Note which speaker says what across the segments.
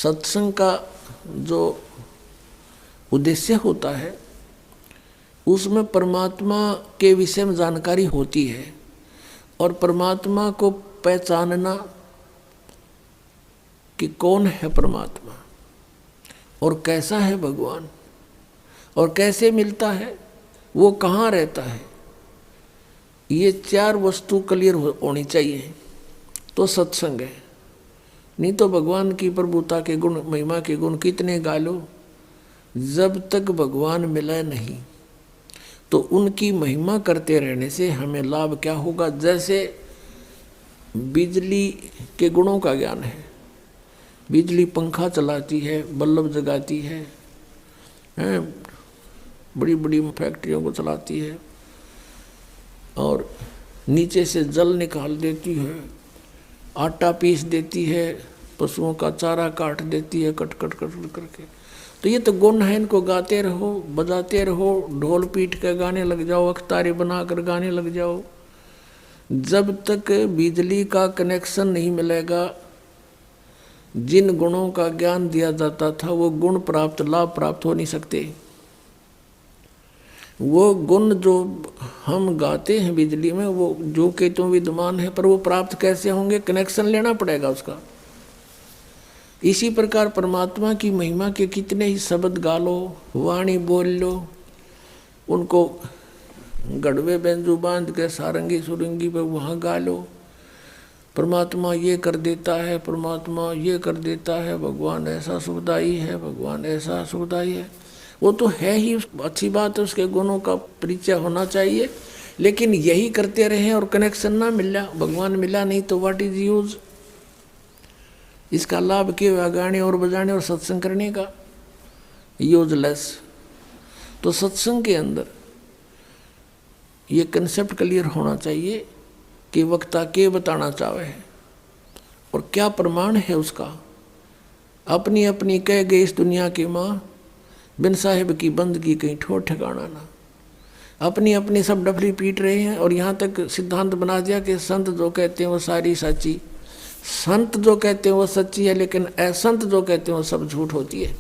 Speaker 1: सत्संग का जो उद्देश्य होता है उसमें परमात्मा के विषय में जानकारी होती है और परमात्मा को पहचानना कि कौन है परमात्मा और कैसा है भगवान और कैसे मिलता है, वो कहाँ रहता है, ये चार वस्तु क्लियर होनी चाहिए तो सत्संग है। नहीं तो भगवान की प्रभुता के गुण, महिमा के गुण कितने गा लो, जब तक भगवान मिला नहीं तो उनकी महिमा करते रहने से हमें लाभ क्या होगा। जैसे बिजली के गुणों का ज्ञान है, बिजली पंखा चलाती है, बल्ब जगाती है, बड़ी बड़ी फैक्ट्रियों को चलाती है और नीचे से जल निकाल देती है, आटा पीस देती है, पशुओं का चारा काट देती है, कट कट कट करके। तो ये तो गुण है, इनको गाते रहो, बजाते रहो, ढोल पीट के गाने लग जाओ, अख्तारी बनाकर गाने लग जाओ। जब तक बिजली का कनेक्शन नहीं मिलेगा, जिन गुणों का ज्ञान दिया जाता था वो गुण प्राप्त, लाभ प्राप्त हो नहीं सकते। वो गुण जो हम गाते हैं बिजली में, वो जो के तो विद्यमान है, पर वो प्राप्त कैसे होंगे, कनेक्शन लेना पड़ेगा उसका। इसी प्रकार परमात्मा की महिमा के कितने ही शब्द गा लो, वाणी बोल लो, उनको गढ़वे बेंजू बांध के सारंगी सुरंगी पे वहाँ गा लो। परमात्मा ये कर देता है, परमात्मा ये कर देता है, भगवान ऐसा सुखदाई है, भगवान ऐसा सुखदाई है। वो तो है ही, अच्छी बात है, उसके गुणों का परिचय होना चाहिए। लेकिन यही करते रहे और कनेक्शन ना मिला, भगवान मिला नहीं तो व्हाट इज यूज। इसका लाभ क्यों गाने और बजाने और सत्संग करने का, यूजलेस। तो सत्संग के अंदर ये कंसेप्ट क्लियर होना चाहिए कि वक्ता के बताना चाहे है और क्या प्रमाण है उसका। अपनी अपनी कह गई इस दुनिया की माँ, बिन साहिब की बंदगी कहीं ठोर ठिकाना ना। अपनी अपनी सब डफली पीट रहे हैं और यहाँ तक सिद्धांत बना दिया कि संत जो कहते हैं वो सारी सच्ची, संत जो कहते हैं वो सच्ची है, लेकिन असंत जो कहते हैं वो सब झूठ होती है।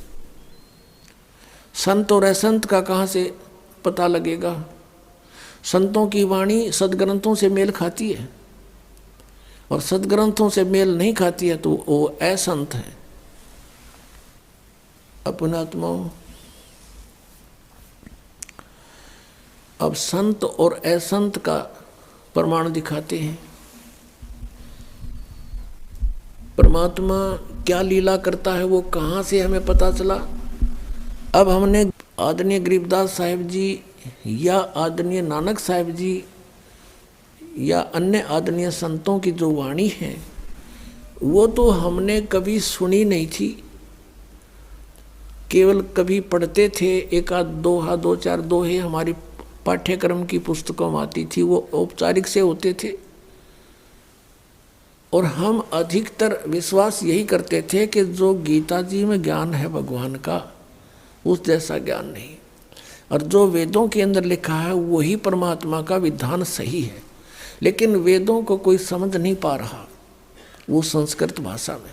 Speaker 1: संत और असंत का कहाँ से पता लगेगा। संतों की वाणी सदग्रंथों से मेल खाती है और सदग्रंथों से मेल नहीं खाती है तो वो असंत है। अपने आत्माओं, अब संत और असंत का प्रमाण दिखाते हैं। परमात्मा क्या लीला करता है वो कहाँ से हमें पता चला। अब हमने आदरणीय गरीबदास साहिब जी या आदरणीय नानक साहिब जी या अन्य आदरणीय संतों की जो वाणी है वो तो हमने कभी सुनी नहीं थी, केवल कभी पढ़ते थे, एक आध दोहा, दो चार दोहे हमारी पाठ्यक्रम की पुस्तकों में आती थी, वो औपचारिक से होते थे। और हम अधिकतर विश्वास यही करते थे कि जो गीता जी में ज्ञान है भगवान का, उस जैसा ज्ञान नहीं, और जो वेदों के अंदर लिखा है वही परमात्मा का विधान सही है। लेकिन वेदों को कोई समझ नहीं पा रहा, वो संस्कृत भाषा में।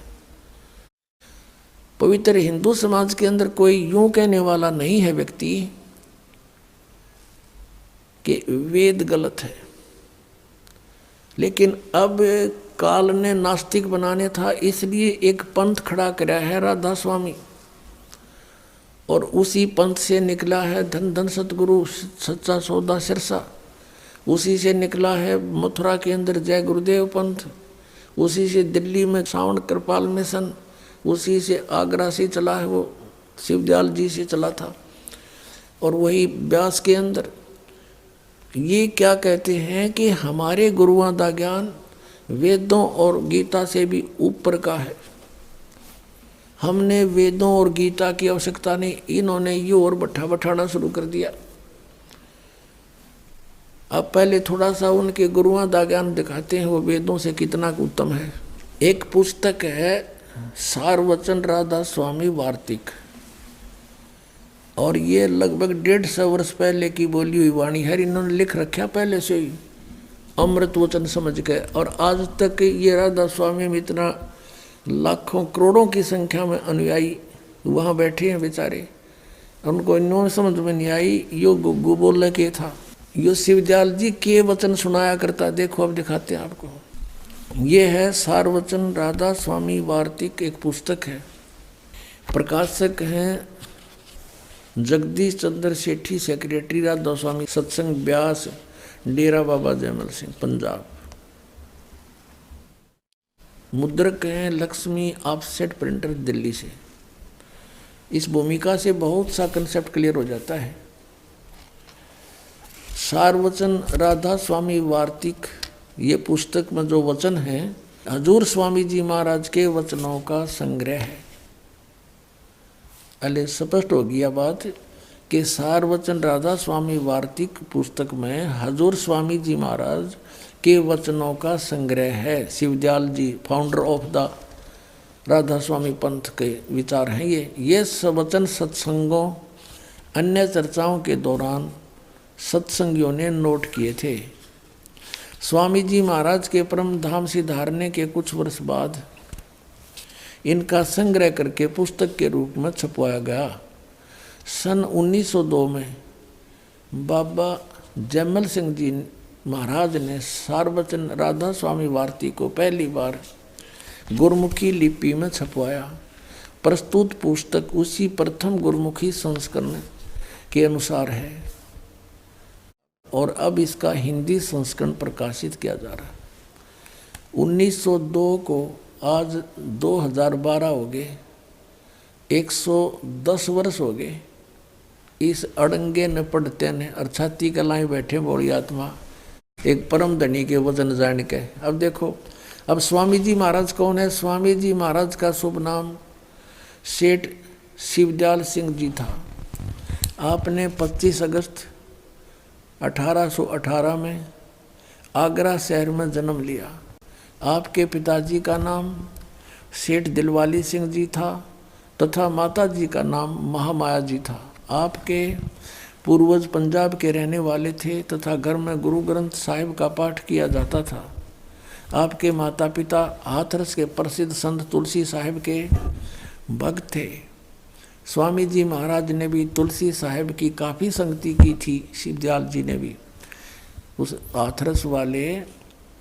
Speaker 1: पवित्र हिंदू समाज के अंदर कोई यूं कहने वाला नहीं है व्यक्ति कि वेद गलत है। लेकिन अब काल ने नास्तिक बनाने था, इसलिए एक पंथ खड़ा कराया है राधा स्वामी, और उसी पंथ से निकला है धन धन सतगुरु सच्चा सौदा सिरसा, उसी से निकला है मथुरा के अंदर जय गुरुदेव पंथ, उसी से दिल्ली में श्रावण कृपाल मिशन, उसी से आगरा से चला है, वो शिवदयाल जी से चला था। और वही व्यास के अंदर ये क्या कहते हैं कि हमारे गुरुओं का ज्ञान वेदों और गीता से भी ऊपर का है। हमने वेदों और गीता की आवश्यकता नहीं, इन्होंने ये और बैठाना शुरू कर दिया। अब पहले थोड़ा सा उनके गुरुओं का ज्ञान दिखाते हैं, वो वेदों से कितना उत्तम है। एक पुस्तक है सारवचन राधा स्वामी वार्तिक, और ये लगभग 150 वर्ष पहले की बोली हुई वाणी है। इन्होंने लिख रखा पहले से ही अमृत वचन समझ के, और आज तक ये राधा स्वामी में इतना लाखों करोड़ों की संख्या में अनुयायी वहाँ बैठे हैं बेचारे, उनको इन्हों समझ में नहीं आई यो गुग्गू बोलने के था, यो शिवदयाल जी के वचन सुनाया करता। देखो अब दिखाते हैं आपको। ये है सारवचन राधा स्वामी वार्तिक, एक पुस्तक है। प्रकाशक हैं जगदीश चंद्र सेठी, सेक्रेटरी राधा स्वामी सत्संग ब्यास, डेरा बाबा जयमल सिंह, पंजाब। मुद्रक हैं लक्ष्मी ऑफसेट प्रिंटर, दिल्ली से। इस भूमिका से बहुत सा कंसेप्ट क्लियर हो जाता है। सारवचन राधा स्वामी वार्तिक, ये पुस्तक में जो वचन है हजूर स्वामी जी महाराज के वचनों का संग्रह है। अले स्पष्ट हो गया बात कि सारवचन राधा स्वामी वार्तिक पुस्तक में हजूर स्वामी जी महाराज के वचनों का संग्रह है। शिवदयाल जी फाउंडर ऑफ द राधा स्वामी पंथ के विचार हैं ये वचन सत्संगों अन्य चर्चाओं के दौरान सत्संगियों ने नोट किए थे। स्वामी जी महाराज के परम धाम सिधारने के कुछ वर्ष बाद इनका संग्रह करके पुस्तक के रूप में छपवाया गया। सन 1902 में बाबा जयमल सिंह जी महाराज ने सारवचन राधा स्वामी वार्तिक को पहली बार गुरमुखी लिपि में छपवाया। प्रस्तुत पुस्तक उसी प्रथम गुरमुखी संस्करण के अनुसार है और अब इसका हिंदी संस्करण प्रकाशित किया जा रहा है। 1902 को आज 2012 हो गए, 110 वर्ष हो गए इस अड़ंगे न पढ़ते ने और छाती कलाई बैठे बोली आत्मा एक परम धनी के वचन जान के। अब देखो, अब स्वामी जी महाराज कौन है? स्वामी जी महाराज का शुभ नाम सेठ शिवदयाल सिंह जी था। आपने 25 अगस्त 1818 में आगरा शहर में जन्म लिया। आपके पिताजी का नाम सेठ दिलवाली सिंह जी था तथा माता जी का नाम महामाया जी था। आपके पूर्वज पंजाब के रहने वाले थे तथा घर में गुरु ग्रंथ साहिब का पाठ किया जाता था। आपके माता पिता हाथरस के प्रसिद्ध संत तुलसी साहिब के भक्त थे। स्वामी जी महाराज ने भी तुलसी साहिब की काफ़ी संगति की थी। शिवदयाल जी ने भी उस हाथरस वाले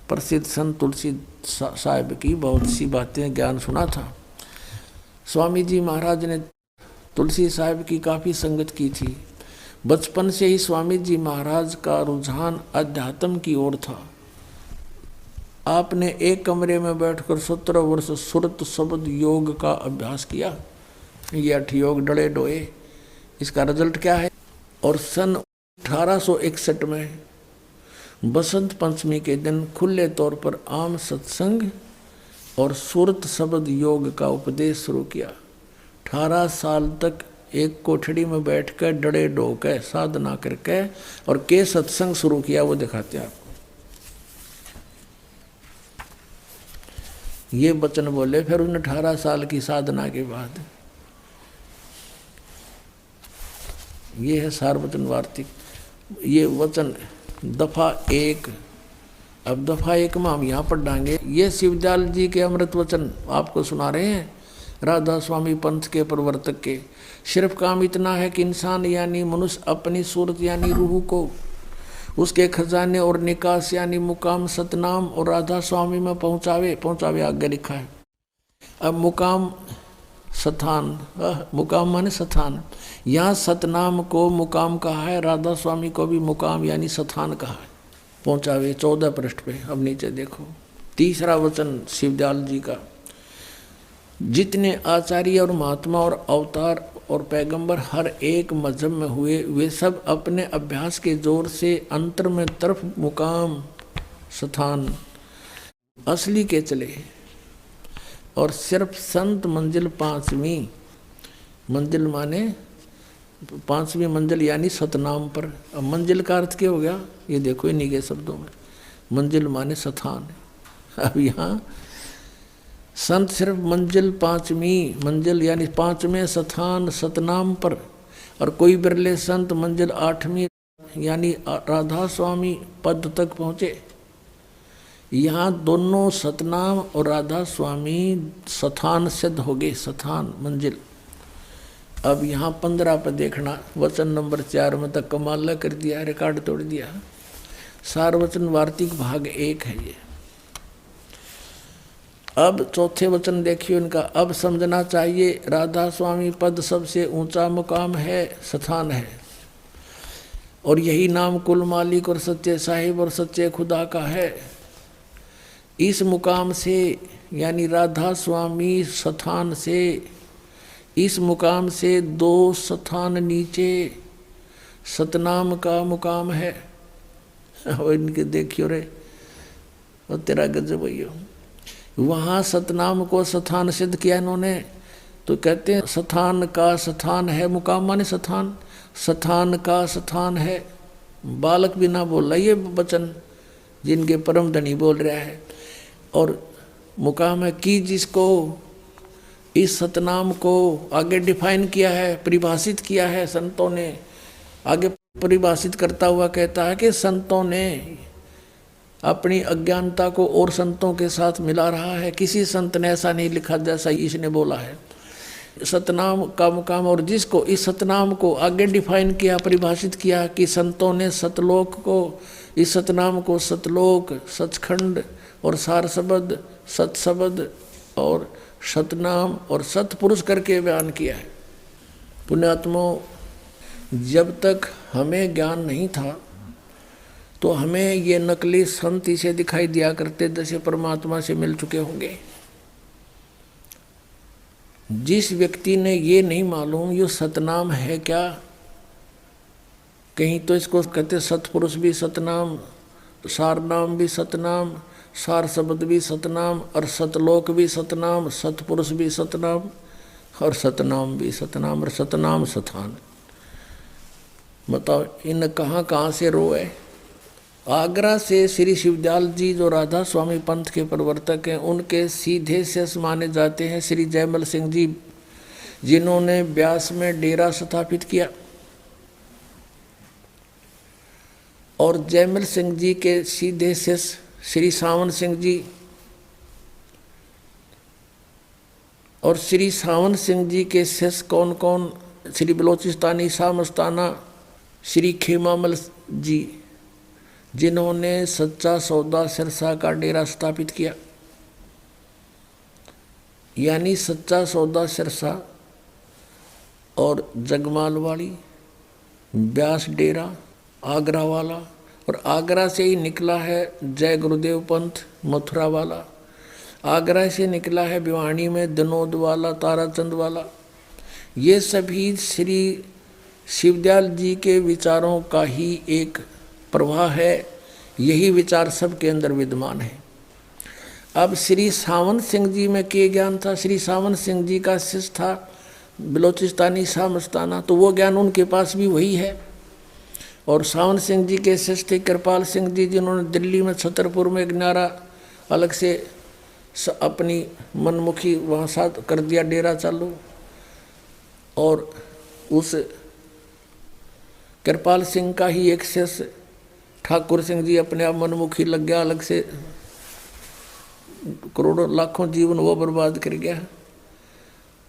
Speaker 1: प्रसिद्ध संत तुलसी साहिब की बहुत सी बातें ज्ञान सुना था। स्वामी जी महाराज ने तुलसी साहिब की काफ़ी संगत की थी। बचपन से ही स्वामी जी महाराज का रुझान अध्यात्म की ओर था। आपने एक कमरे में बैठकर 17 वर्ष सुरत शब्द योग का अभ्यास किया। ये 8 योग डले डोए, इसका रिजल्ट क्या है? और सन 1861 में बसंत पंचमी के दिन खुले तौर पर आम सत्संग और सुरत शब्द योग का उपदेश शुरू किया। 18 साल तक एक कोठड़ी में बैठकर डड़े डोके साधना करके और के सत्संग शुरू किया, वो दिखाते हैं आपको। ये वचन बोले फिर उन 18 साल की साधना के बाद। ये है सारवचन वार्तिक। ये वचन दफा 1। अब दफा 1 में हम यहाँ पर डांगे। ये शिवदयाल जी के अमृत वचन आपको सुना रहे हैं, राधा स्वामी पंथ के प्रवर्तक के। सिर्फ काम इतना है कि इंसान यानी मनुष्य अपनी सूरत यानी रूह को उसके खजाने और निकास यानी मुकाम सतनाम और राधा स्वामी में पहुँचावे आगे लिखा है। अब मुकाम स्थान, मुकाम माने स्थान, यहाँ सतनाम को मुकाम कहा है, राधा स्वामी को भी मुकाम यानी स्थान कहा है। पहुँचावे 14 पृष्ठ पे। अब नीचे देखो, तीसरा वचन शिवदयाल जी का। जितने आचार्य और महात्मा और अवतार और पैगंबर हर एक मजहब में हुए, वे सब अपने अभ्यास के जोर से अंतर में तरफ मुकाम स्थान असली के चले और सिर्फ संत मंजिल 5वीं मंजिल माने 5वीं मंजिल यानी सतनाम पर। अब मंजिल का अर्थ क्या हो गया? ये देखो इन्हीं के शब्दों में, मंजिल माने स्थान। अब यहाँ संत सिर्फ मंजिल 5वीं मंजिल यानी 5वें स्थान सतनाम पर, और कोई बिरले संत मंजिल 8वीं यानी राधा स्वामी पद तक पहुँचे। यहाँ दोनों सतनाम और राधा स्वामी स्थान सिद्ध हो गए, स्थान मंजिल। अब यहाँ 15 पर देखना, वचन नंबर 4 में तक कमाल कर दिया, रिकॉर्ड तोड़ दिया। सारवचन वार्तिक भाग 1 है ये। अब चौथे वचन देखिए उनका। अब समझना चाहिए राधा स्वामी पद सबसे ऊंचा मुकाम है, स्थान है, और यही नाम कुल मालिक और सच्चे साहिब और सच्चे खुदा का है। इस मुकाम से यानी राधा स्वामी स्थान से, इस मुकाम से 2 स्थान नीचे सतनाम का मुकाम है। और इनके देखियो रे, और तेरा गजब भैया, वहाँ सतनाम को स्थान सिद्ध किया इन्होंने। तो कहते हैं स्थान का स्थान है, मुकाम माने स्थान, स्थान का स्थान है। बालक भी ना बोल रहा ये वचन, जिनके परम धनी बोल रहा है। और मुकाम है कि जिसको इस सतनाम को आगे डिफाइन किया है, परिभाषित किया है संतों ने। आगे परिभाषित करता हुआ कहता है कि संतों ने अपनी अज्ञानता को और संतों के साथ मिला रहा है। किसी संत ने ऐसा नहीं लिखा जैसा इसने बोला है। सतनाम का मुकाम, और जिसको इस सतनाम को आगे डिफाइन किया, परिभाषित किया कि संतों ने सतलोक को, इस सतनाम को सतलोक, सचखंड और सार शब्द, सतशब्द और सतनाम और सतपुरुष करके बयान किया है। पुण्यात्मों, जब तक हमें ज्ञान नहीं था तो हमें ये नकली संत इसे दिखाई दिया करते जैसे परमात्मा से मिल चुके होंगे। जिस व्यक्ति ने ये नहीं मालूम ये सतनाम है क्या, कहीं तो इसको कहते सतपुरुष भी सतनाम, सारनाम भी सतनाम, सार शब्द भी सतनाम, और सतलोक भी सतनाम, सतपुरुष भी सतनाम, और सतनाम भी सतनाम, और सतनाम स्थान। बताओ इन कहाँ से रोए। आगरा से श्री शिवदयाल जी जो राधा स्वामी पंथ के प्रवर्तक हैं, उनके सीधे शेष माने जाते हैं श्री जयमल सिंह जी, जिन्होंने ब्यास में डेरा स्थापित किया। और जयमल सिंह जी के सीधे शेष श्री सावन सिंह जी, और श्री सावन सिंह जी के शेष कौन कौन, श्री बलोचिस्तानी शाह मस्ताना, श्री खेमामल जी, जिन्होंने सच्चा सौदा सिरसा का डेरा स्थापित किया। यानी सच्चा सौदा सिरसा और जगमालवाड़ी, ब्यास डेरा, आगरा वाला, और आगरा से ही निकला है जय गुरुदेव पंथ मथुरा वाला, आगरा से निकला है भिवानी में दिनोद वाला, ताराचंद वाला। ये सभी श्री शिवदयाल जी के विचारों का ही एक प्रवाह है। यही विचार सबके अंदर विद्यमान है। अब श्री सावन सिंह जी में के ज्ञान था, श्री सावन सिंह जी का शिष्य था बलोचिस्तानी शाह मस्ताना, तो वो ज्ञान उनके पास भी वही है। और सावन सिंह जी के शिष्य थे कृपाल सिंह जी, जिन्होंने दिल्ली में छतरपुर में एक न्यारा अलग से अपनी मनमुखी वहाँ साथ कर दिया डेरा चालू। और उस कृपाल सिंह का ही एक शिष्य ठाकुर सिंह जी अपने आप मनमुखी लग गया, अलग से करोड़ों लाखों जीवन वो बर्बाद कर गया।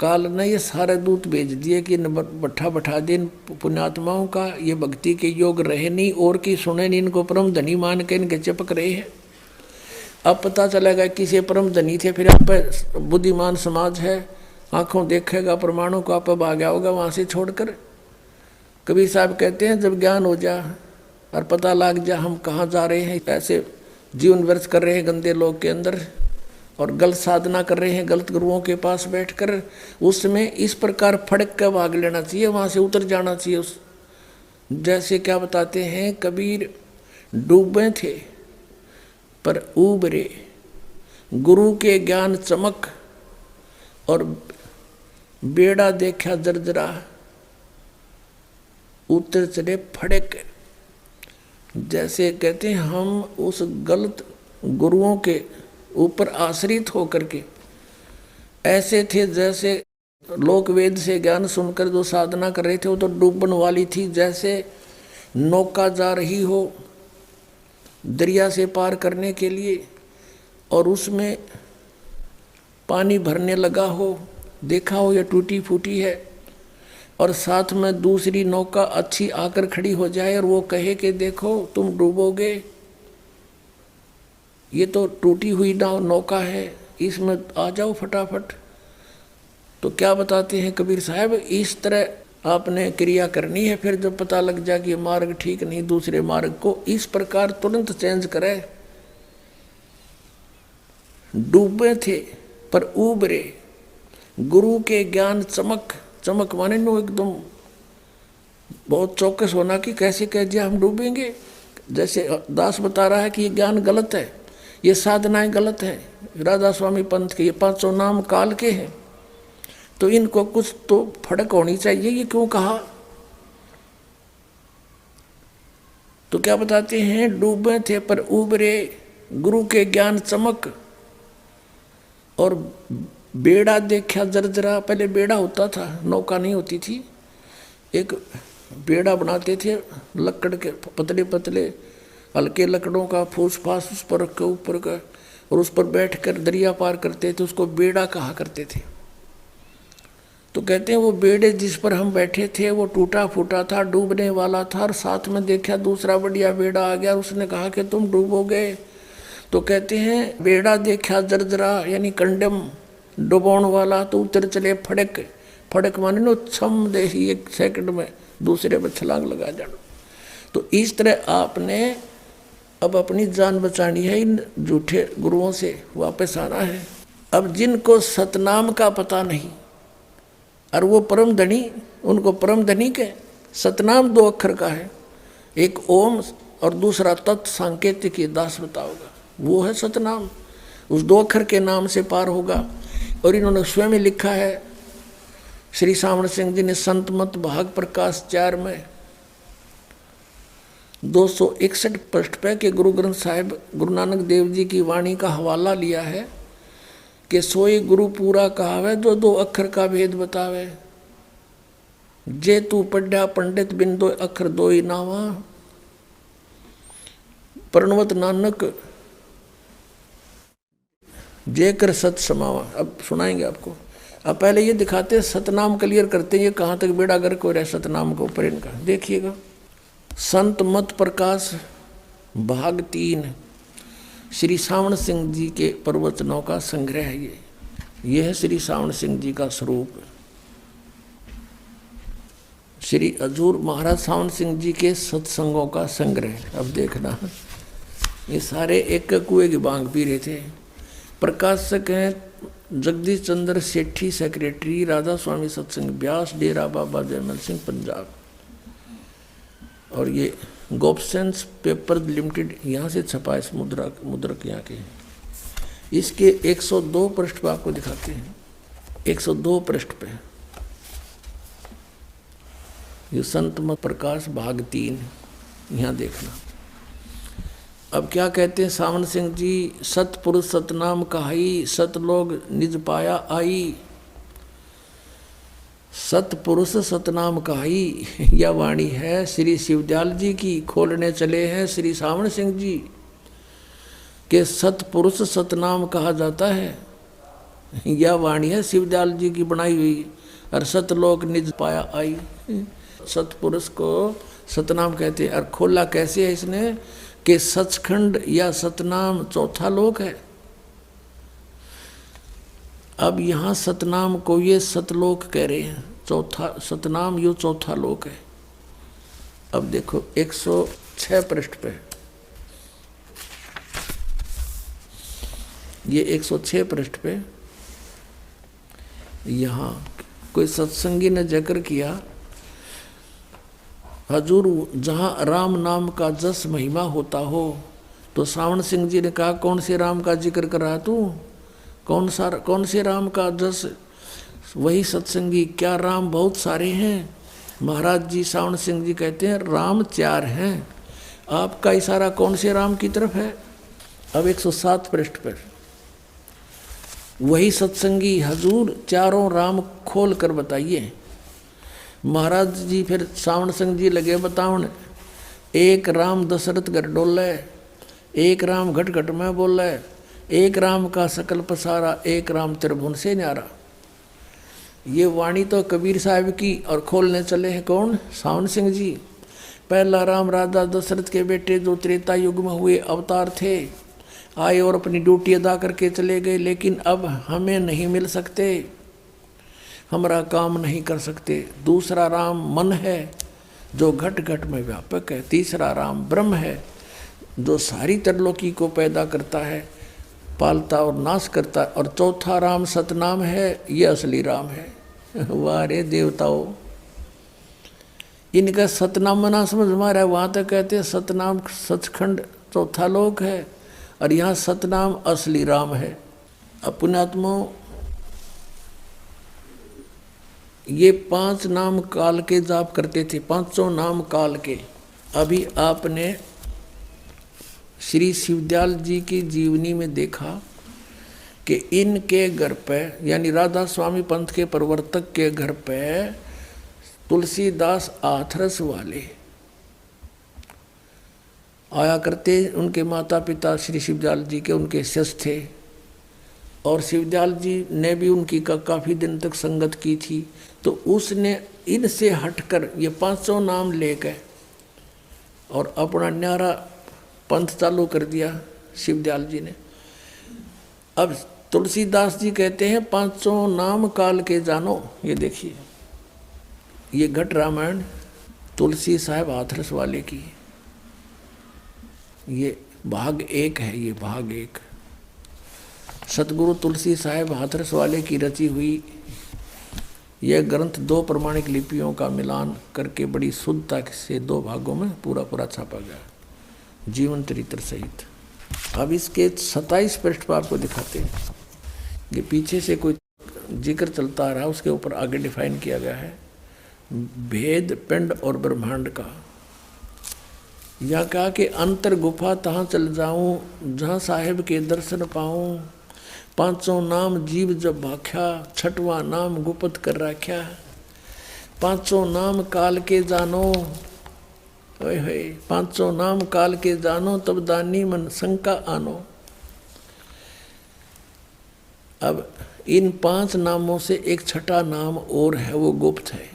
Speaker 1: काल ने ये सारे दूत भेज दिए कि बैठा दे पुण्यात्माओं का, ये भक्ति के योग रहे नहीं और की सुने नहीं, इनको परम धनी मान के इनके चिपक रहे हैं। अब पता चलेगा किसी परम धनी थे, फिर आप बुद्धिमान समाज है, आंखों देखेगा प्रमाणों को, आप भाग होगा वहाँ से छोड़कर। कबीर साहब कहते हैं जब ज्ञान हो जा और पता लग जा हम कहाँ जा रहे हैं, ऐसे जीवन व्यर्थ कर रहे हैं गंदे लोग के अंदर और गलत साधना कर रहे हैं गलत गुरुओं के पास बैठकर, उसमें इस प्रकार फड़क कर भाग लेना चाहिए, वहाँ से उतर जाना चाहिए। उस जैसे क्या बताते हैं कबीर, डूबे थे पर उबरे, गुरु के ज्ञान चमक और बेड़ा देखा जर्जरा, उतर चले फड़क। जैसे कहते हैं हम उस गलत गुरुओं के ऊपर आश्रित होकर के ऐसे थे जैसे लोक वेद से ज्ञान सुनकर जो साधना कर रहे थे वो तो डूबने वाली थी। जैसे नौका जा रही हो दरिया से पार करने के लिए, और उसमें पानी भरने लगा हो, देखा हो या टूटी फूटी है, और साथ में दूसरी नौका अच्छी आकर खड़ी हो जाए और वो कहे कि देखो तुम डूबोगे, ये तो टूटी हुई नौका है, इसमें आ जाओ फटाफट। तो क्या बताते हैं कबीर साहब, इस तरह आपने क्रिया करनी है। फिर जब पता लग जाए कि मार्ग ठीक नहीं, दूसरे मार्ग को इस प्रकार तुरंत चेंज करे। डूबे थे पर उबरे, गुरु के ज्ञान चमक, चमक माने नो एकदम बहुत चौकस होना कि कैसे कह दिया हम डूबेंगे। जैसे दास बता रहा है कि ये ज्ञान गलत है, ये साधनाएं गलत है, राधा स्वामी पंथ के ये 500 नाम काल के हैं, तो इनको कुछ तो फड़क होनी चाहिए, ये क्यों कहा। तो क्या बताते हैं, डूबे थे पर उबरे, गुरु के ज्ञान चमक, और बेड़ा देखा जरजरा। पहले बेड़ा होता था, नौका नहीं होती थी, एक बेड़ा बनाते थे लकड़ के, पतले पतले हल्के लकड़ों का फूस फास उस पर रख के ऊपर का, और उस पर बैठकर दरिया पार करते थे, उसको बेड़ा कहा करते थे। तो कहते हैं वो बेड़े जिस पर हम बैठे थे वो टूटा फूटा था, डूबने वाला था, और साथ में देखा दूसरा बढ़िया बेड़ा आ गया, उसने कहा कि तुम डूबोगे। तो कहते हैं बेड़ा देखा जरजरा, यानी कंडम डुबोण वाला, तो उतर चले फड़क। फड़क माने नो छम दे ही 1 सेकंड में दूसरे पर छलांग लगा जाना। तो इस तरह आपने अब अपनी जान बचानी है, इन झूठे गुरुओं से वापस आना है। अब जिनको सतनाम का पता नहीं और वो परम धनी, उनको परम धनी के सतनाम 2 अक्षर का है, एक ओम और दूसरा तत् सांकेतिक, ये दास बताओगा, वो है सतनाम। उस 2 अक्षर के नाम से पार होगा। और इन्होंने स्वयं लिखा है, श्री सावण सिंह जी ने संत मत भाग प्रकाश 4 में 261 पृष्ठ पे के गुरु ग्रंथ साहिब गुरु नानक देव जी की वाणी का हवाला लिया है कि सोई गुरु पूरा कहावे, जो 2 अक्षर का भेद बतावे। जे तू पढ़ा पंडित बिन 2 अक्षर 2 ही नावा, प्रणवत नानक जे कर सत समावा। अब सुनाएंगे आपको। अब पहले ये दिखाते हैं, सतनाम क्लियर करते हैं, ये कहाँ तक बेड़ा गर्क हो रहा है सतनाम के ऊपर इनका। देखिएगा, संत मत प्रकाश भाग 3 श्री सावण सिंह जी के प्रवचनों का संग्रह है। ये है श्री सावण सिंह जी का स्वरूप। श्री हजूर महाराज सावण सिंह जी के सत्संगों का संग्रह। अब देखना, ये सारे एक कुएं की बांग पी रहे थे। प्रकाशक हैं जगदीश चंद्र सेठी, सेक्रेटरी राधा स्वामी सत्संग ब्यास, डेरा बाबा जयमल सिंह पंजाब। और ये गोपसेंस पेपर लिमिटेड यहाँ से छपा है, मुद्रक यहाँ के। इसके 102 पृष्ठ पर आपको दिखाते हैं, 102 पृष्ठ पे ये संत मत प्रकाश भाग 3, यहाँ देखना। अब क्या कहते हैं सावन सिंह जी, सतपुरुष सतनाम कहाई, सतलोग निज पाया आई। सतपुरुष सतनाम कहाई, यह वाणी है श्री शिवदयाल जी की। खोलने चले हैं श्री सावण सिंह जी के सतपुरुष सतनाम कहा जाता है। यह वाणी है शिवदयाल जी की बनाई हुई। और सतलोक निज पाया आई, सतपुरुष को सतनाम कहते हैं। और खोला कैसे है इसने कि सचखंड या सतनाम 4था लोक है। अब यहाँ सतनाम को ये सतलोक कह रहे हैं, 4था सतनाम यो 4था लोक है। अब देखो 106 पृष्ठ पे, ये 106 पृष्ठ पे यहाँ कोई सत्संगी ने जिक्र किया, हजूर जहाँ राम नाम का जस महिमा होता हो। तो सावण सिंह जी ने कहा, कौन से राम का जिक्र कर रहा तू, कौन से राम का जस। वही सत्संगी, क्या राम बहुत सारे हैं। महाराज जी सावण सिंह जी कहते हैं राम 4 हैं। आपका इशारा कौन से राम की तरफ है। अब 107 पृष्ठ पर वही सत्संगी, हजूर चारों राम खोल कर बताइए। महाराज जी फिर सावण सिंह जी लगे बतावन, एक राम दशरथ घर डोले, एक राम घट घट में बोले, एक राम का सकल पसारा, एक राम त्रिभुवन से न्यारा। ये वाणी तो कबीर साहब की, और खोलने चले हैं कौन? सावन सिंह जी। पहला राम राजा दशरथ के बेटे जो त्रेता युग में हुए अवतार थे, आए और अपनी ड्यूटी अदा करके चले गए, लेकिन अब हमें नहीं मिल सकते, हमारा काम नहीं कर सकते। दूसरा राम मन है जो घट घट में व्यापक है। तीसरा राम ब्रह्म है जो सारी त्रिलोकी को पैदा करता है, पालता और नाश करता है। और चौथा राम सतनाम है, ये असली राम है। वाह रे देवताओं, इनका सतनाम ना समझ मारा है। वहाँ तक कहते हैं सतनाम सचखंड चौथा लोक है, और यहाँ सतनाम असली राम है। पुण्यात्माओं, ये 5 नाम काल के जाप करते थे, 5 नाम काल के। अभी आपने श्री शिवदयाल जी की जीवनी में देखा कि इनके घर पे, यानी राधा स्वामी पंथ के प्रवर्तक के घर पे तुलसीदास हाथरस वाले आया करते। उनके माता पिता श्री शिवदयाल जी के उनके शिष्य थे, और शिवदयाल जी ने भी उनकी काफ़ी दिन तक संगत की थी। तो उसने इनसे हटकर ये 500 नाम लेकर और अपना न्यारा पंथ चालू कर दिया शिवदयाल जी ने। अब तुलसीदास जी कहते हैं 500 नाम काल के जानो। ये देखिए, ये घट रामायण तुलसी साहब हाथरस वाले की, ये भाग 1 है। ये भाग 1 सतगुरु तुलसी साहब हाथरस वाले की रची हुई यह ग्रंथ 2 प्रमाणिक लिपियों का मिलान करके बड़ी शुद्धता से 2 भागों में पूरा छापा गया, जीवन चरित्र सहित। अब इसके 27 पृष्ठ पर आपको दिखाते हैं। ये पीछे से कोई जिक्र चलता आ रहा है, उसके ऊपर आगे डिफाइन किया गया है भेद पिंड और ब्रह्मांड का। या कहा कि अंतर गुफा तहाँ चल जाऊं जहाँ साहेब के दर्शन पाऊं। 500 नाम जीव जब भाख्या, 6वां नाम गुपत कर राख्या। 500 नाम काल के जानो, 500 नाम काल के जानो, तब दानी मन शंका आनो। अब इन 5 नामों से एक 6ठा नाम और है, वो गुप्त है।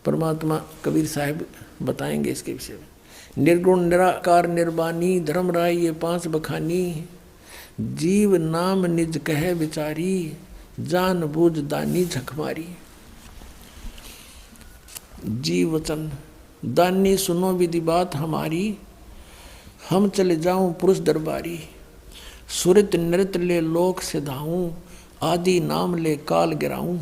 Speaker 1: परमात्मा कबीर साहब बताएंगे इसके विषय में। निर्गुण निराकार निर्वाणी धर्म राय ये 5 बखानी। जीव नाम निज कहे विचारी, जान बूझ दानी झकमारी। जीव वचन दानी सुनो विधि बात हमारी, हम चले जाऊं पुरुष दरबारी। सुरत नृत्य ले लोक सिधाऊं, आदि नाम ले काल गिराऊं।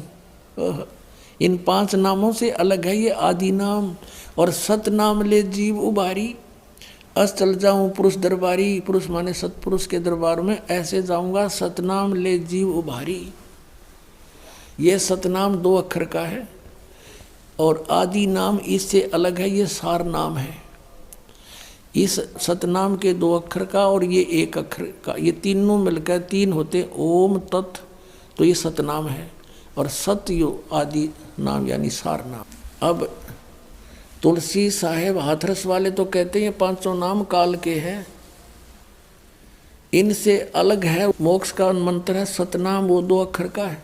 Speaker 1: इन 5 नामों से अलग है ये आदि नाम। और सत नाम ले जीव उबारी, अस चल जाऊं पुरुष दरबारी। पुरुष माने सतपुरुष के दरबार में ऐसे जाऊंगा, सतनाम ले जीव उभारी। ये सतनाम 2 अक्षर का है, और आदि नाम इससे अलग है, ये सार नाम है। इस सतनाम के 2 अक्षर का और ये 1 अक्षर का, ये तीनों मिलकर 3 होते ओम तत्, तो ये सतनाम है। और सत्य आदि नाम यानी सार नाम। अब तुलसी साहेब हाथरस वाले तो कहते हैं 500 नाम काल के हैं, इनसे अलग है मोक्ष का मंत्र है सतनाम, वो 2 अक्षर का है।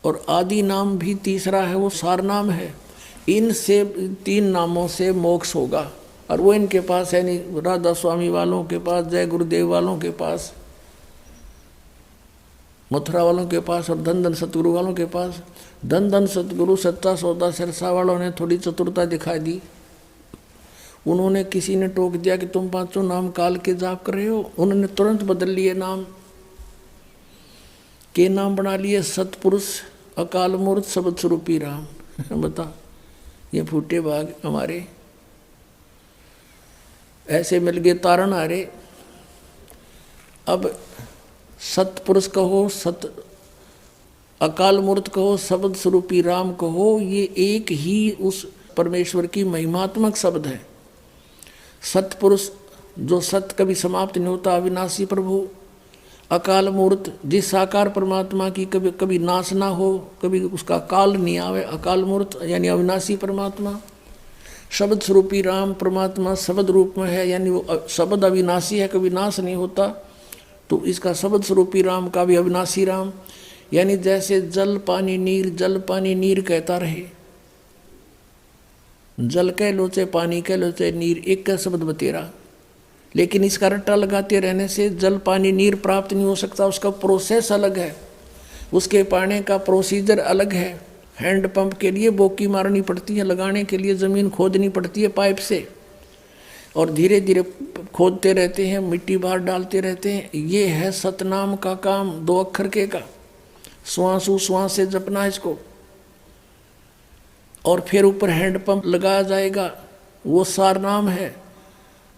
Speaker 1: और आदि नाम भी तीसरा है, वो सार नाम है। इनसे 3 नामों से मोक्ष होगा, और वो इनके पास है नहीं। राधा स्वामी वालों के पास, जय गुरुदेव वालों के पास, मथुरा वालों के पास, और धन धन सतगुरु वालों के पास। धन धन सतगुरु सच्चा सौदा सिरसा वालों ने थोड़ी चतुरता दिखाई दी। उन्होंने, किसी ने टोक दिया कि तुम 500 नाम काल के जाप कर रहे हो, उन्होंने तुरंत बदल लिए नाम के नाम बना लिए सतपुरुष, अकाल मूर्त, शब्द स्वरूपी राम। बता, ये फूटे भाग हमारे ऐसे मिल गए तारण हारे। अब सतपुरुष कहो, सत अकाल मूर्त कहो, शब्द स्वरूपी राम कहो, ये एक ही उस परमेश्वर की महिमात्मक शब्द है। सतपुरुष जो सत्य कभी समाप्त नहीं होता, अविनाशी प्रभु। अकाल मूर्त जिस साकार परमात्मा की कभी कभी नाश ना हो, कभी उसका काल नहीं आवे, अकाल मूर्त यानी अविनाशी परमात्मा। शब्द स्वरूपी राम परमात्मा शब्द रूप में है, यानी वो शब्द अविनाशी है, कभी नाश नहीं होता। तो इसका शब्द स्वरूपी राम का भी अविनाशी राम, यानी जैसे जल पानी नीर, जल पानी नीर कहता रहे, जल कह लो चाहे पानी कह लो चाहे नीर, एक का शब्द बतेरा। लेकिन इसका रट्टा लगाते रहने से जल पानी नीर प्राप्त नहीं हो सकता। उसका प्रोसेस अलग है, उसके पाने का प्रोसीजर अलग है। हैंडपंप के लिए बोकी मारनी पड़ती है, लगाने के लिए ज़मीन खोदनी पड़ती है पाइप से, और धीरे धीरे खोदते रहते हैं, मिट्टी बाहर डालते रहते हैं। ये है सतनाम का काम, 2 अक्षर के का। श्वासु श्वास से जपना इसको, और फिर ऊपर हैंडपंप लगाया जाएगा, वो सार नाम है।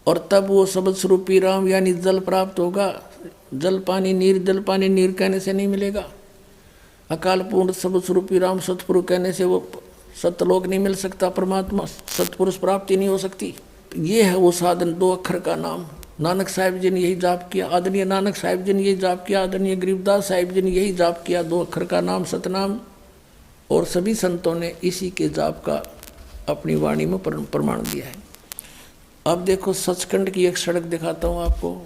Speaker 1: और तब वो शब्द स्वरूपी राम यानी जल प्राप्त होगा। जल पानी नीर, जल पानी नीर कहने से नहीं मिलेगा। अकाल पूर्ण शब्द स्वरूपी राम सतपुरुष कहने से वो सत्यलोक नहीं मिल सकता, परमात्मा सतपुरुष प्राप्ति नहीं हो सकती। ये है वो साधन, 2 अक्षर का नाम। नानक साहिब जी ने यही जाप किया, आदरणीय नानक साहिब जी ने यही जाप किया, आदरणीय गरीबदास साहिब जी ने यही जाप किया, 2 अक्षर का नाम सतनाम। और सभी संतों ने इसी के जाप का अपनी वाणी में प्रमाण दिया है। अब देखो सचखंड की एक सड़क दिखाता हूँ आपको,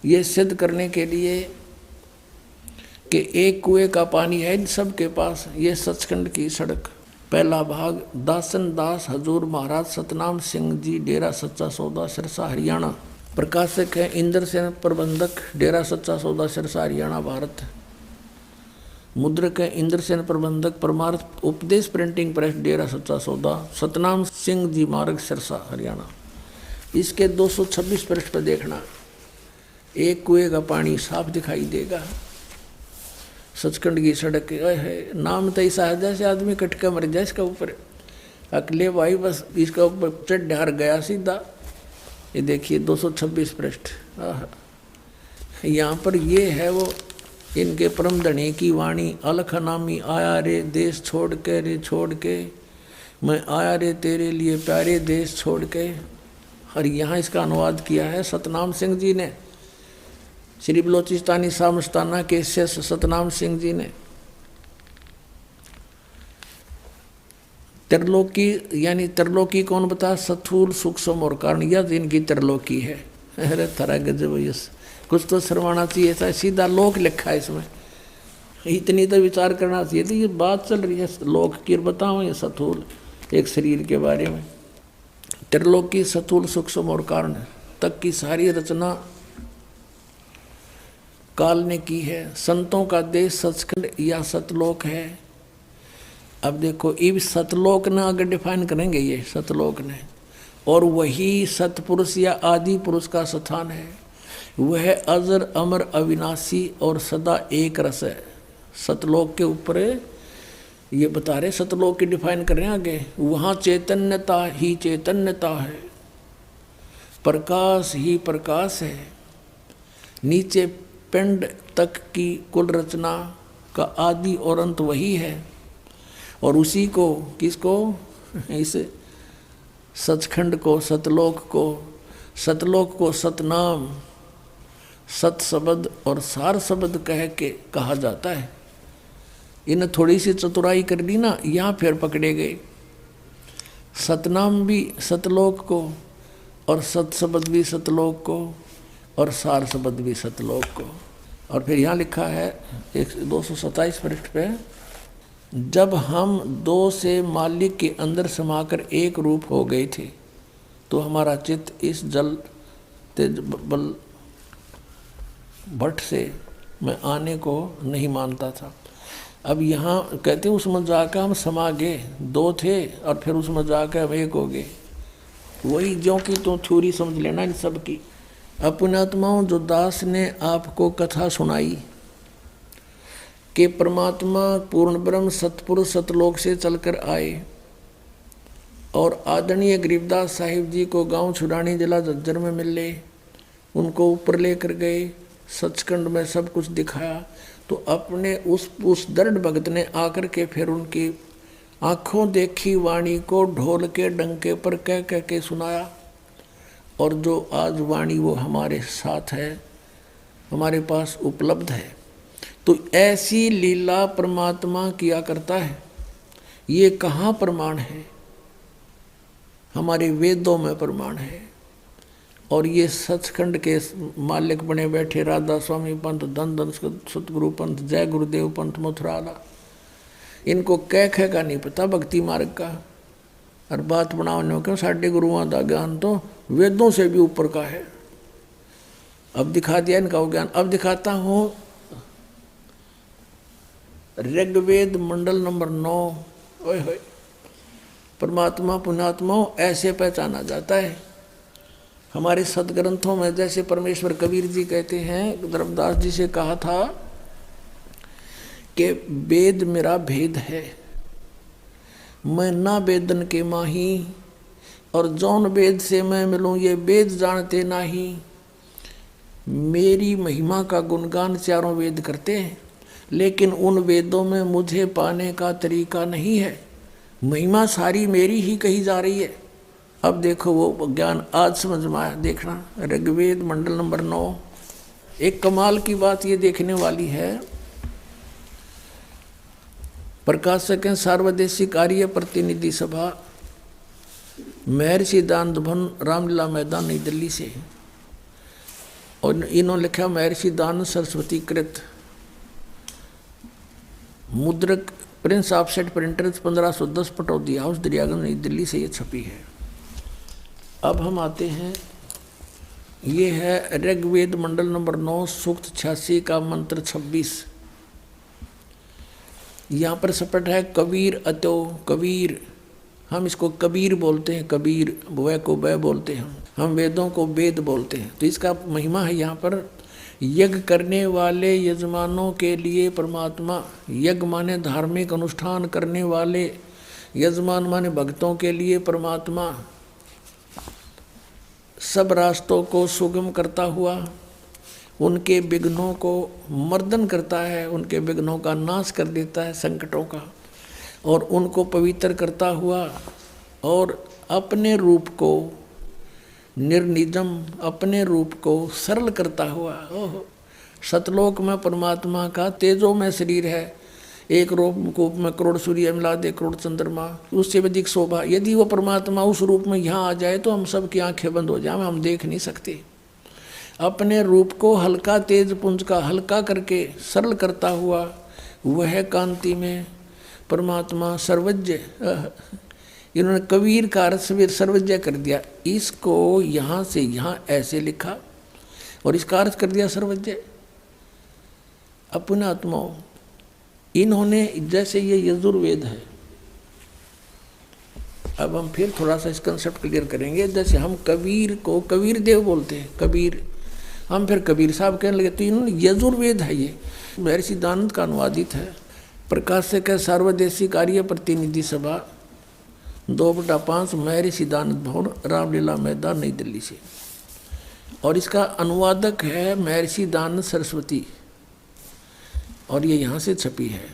Speaker 1: ये सिद्ध करने के लिए कि एक कुएं का पानी है इन सब के पास। ये सचखंड की सड़क, पहला भाग, दासन दास हजूर महाराज सतनाम सिंह जी, डेरा सच्चा सौदा, सिरसा हरियाणा। प्रकाशक है इंद्र सेन प्रबंधक, डेरा सच्चा सौदा, सिरसा हरियाणा, भारत। मुद्रक है इंद्र सेन प्रबंधक, परमार्थ उपदेश प्रिंटिंग प्रेस, डेरा सच्चा सौदा, सतनाम सिंह जी मार्ग, सिरसा हरियाणा। इसके 226 पृष्ठ पर देखना, एक कुएं का पानी साफ दिखाई देगा। सचखंड की सड़क है, नाम तो ऐसा है जैसे आदमी कटका मर जाए इसका ऊपर। अकेले भाई बस इसका ऊपर चढ़ ढार गया सीधा। ये देखिए 226 पृष्ठ। यहाँ पर ये है वो इनके परम धनी की वाणी, अलख नामी आया रे देश छोड़ के, रे छोड़ के मैं आया रे तेरे लिए प्यारे देश छोड़ के। और यहाँ इसका अनुवाद किया है सतनाम सिंह जी ने, श्री बलोचिस्तानी सामस्ताना के शिष्य सतनाम सिंह जी ने। त्रिलोकी यानी त्रिलोकी कौन बता, स्थूल सूक्ष्म और कारण, यह इनकी त्रिलोकी है। अरे थरा गजब, यस कुछ तो शर्माना चाहिए था, सीधा लोक लिखा है इसमें, इतनी तो विचार करना चाहिए थी। ये बात चल रही है लोक की, बताओ ये स्थूल एक शरीर के बारे में। त्रिलोकी स्थूल सूक्ष्म और कारण तक की सारी रचना काल ने की है। संतों का देश सचखंड या सतलोक है। अब देखो इस सतलोक ने अगर डिफाइन करेंगे ये सतलोक ने, और वही सतपुरुष या आदि पुरुष का स्थान है। वह अजर अमर अविनाशी और सदा एक रस है। सतलोक के ऊपर ये बता रहे, सतलोक की डिफाइन कर रहे हैं आगे। वहाँ चैतन्यता ही चैतन्यता है, प्रकाश ही प्रकाश है। नीचे पिंड तक की कुल रचना का आदि और अंत वही है। और उसी को किसको, इस सचखंड को, सतलोक को सतनाम, सत शब्द और सार शब्द कह के कहा जाता है। इन्हें थोड़ी सी चतुराई कर दी ना, यहाँ फिर पकड़े गए। सतनाम भी सतलोक को, और सत शब्द भी सतलोक को, और सार शब्द भी सतलोक को। और फिर यहाँ लिखा है 227 पृष्ठ पे, जब हम 2 से मालिक के अंदर समाकर एक रूप हो गए थे तो हमारा चित्त इस जल तेज बल भट्ट से मैं आने को नहीं मानता था। अब यहाँ कहते हैं उसमें जाकर हम समा गए, 2 थे और फिर उसमें जाकर हम एक हो गए। वही जो कि तो थ्योरी समझ लेना इन सब की। अपने आत्माओं, जो दास ने आपको कथा सुनाई कि परमात्मा पूर्ण ब्रह्म सतपुरुष सतलोक से चलकर आए और आदरणीय गरीबदास साहिब जी को गांव छुड़ानी जिला झज्जर में मिले, उनको ऊपर लेकर गए, सचखंड में सब कुछ दिखाया। तो अपने उस दृढ़ भगत ने आकर के फिर उनकी आँखों देखी वाणी को ढोल के डंके पर कह कह के सुनाया। और जो आज वाणी वो हमारे साथ है, हमारे पास उपलब्ध है। तो ऐसी लीला परमात्मा किया करता है। ये कहाँ प्रमाण है? हमारे वेदों में प्रमाण है। और ये सचखंड के मालिक बने बैठे राधा स्वामी पंथ, धन धन सतगुरु पंथ, जय गुरुदेव पंथ मथुराला, इनको कह का नहीं पता भक्ति मार्ग का। और बात बनाने क्यों, साढ़े गुरुओं का ज्ञान तो वेदों से भी ऊपर का है। अब दिखा दिया इनका वो ज्ञान। अब दिखाता हूँ ऋग्वेद मंडल नंबर 9। ओए होए, परमात्मा पुण्यात्मा ऐसे पहचाना जाता है हमारे सदग्रंथों में। जैसे परमेश्वर कबीर जी कहते हैं, धर्मदास जी से कहा था कि वेद मेरा भेद है, मैं ना वेदन के माही, और जौन वेद से मैं मिलूं ये वेद जानते नाही। मेरी महिमा का गुणगान चारों वेद करते हैं, लेकिन उन वेदों में मुझे पाने का तरीका नहीं है। महिमा सारी मेरी ही कही जा रही है। अब देखो वो ज्ञान आज समझ में आया। देखना ऋग्वेद मंडल नंबर 9। एक कमाल की बात ये देखने वाली है। प्रकाशक हैं सार्वदेशिक आर्य प्रतिनिधि सभा, महर्षि दानंद भवन, रामलीला मैदान, नई दिल्ली से। और इन्होंने लिखा महर्षि दानंद सरस्वती कृत, मुद्रक Prince offset printers 1510 Pataudi house Daryaganj, नई दिल्ली से ये छपी है। अब हम आते हैं, ये है ऋग्वेद मंडल नंबर 9 सूक्त 86 का मंत्र 26। यहाँ पर सपट है कबीर अतो। कबीर, हम इसको कबीर बोलते हैं, कबीर वह को वह बोलते हैं, हम वेदों को वेद बोलते हैं। तो इसका महिमा है यहाँ पर, यज्ञ करने वाले यजमानों के लिए परमात्मा, यज्ञ माने धार्मिक अनुष्ठान करने वाले, यजमान माने भक्तों के लिए परमात्मा सब रास्तों को सुगम करता हुआ उनके विघ्नों को मर्दन करता है, उनके विघ्नों का नाश कर देता है, संकटों का, और उनको पवित्र करता हुआ, और अपने रूप को निर्निजम, अपने रूप को सरल करता हुआ। ओह, सतलोक में परमात्मा का तेजो में शरीर है, एक रूप में करोड़ सूर्य मिला दे, करोड़ चंद्रमा, उससे अधिक शोभा। यदि वो परमात्मा उस रूप में यहाँ आ जाए तो हम सब की आंखें बंद हो जाए, हम देख नहीं सकते। अपने रूप को हल्का, तेज पुंज का हल्का करके सरल करता हुआ वह कांति में परमात्मा सर्वज्ञ। इन्होंने कबीर का अर्थ सर्वज्ञ कर दिया, इसको यहाँ से यहाँ ऐसे लिखा और इसका अर्थ कर दिया सर्वज्ञ। अपने आत्माओं, इन्होंने जैसे ये यजुर्वेद है, अब हम फिर थोड़ा सा इस कंसेप्ट क्लियर करेंगे। जैसे हम कबीर को कबीर देव बोलते हैं, कबीर, हम फिर कबीर साहब कहने लगे, तो इन्होंने यजुर्वेद है, ये महर्षि दानंद का अनुवादित है। प्रकाशक है सार्वदेशिक आर्य प्रतिनिधि सभा, 2/5 महर्षि दानंद भवन, रामलीला मैदान, नई दिल्ली से। और इसका अनुवादक है महर्षि दानंद सरस्वती, और ये यहाँ से छपी है।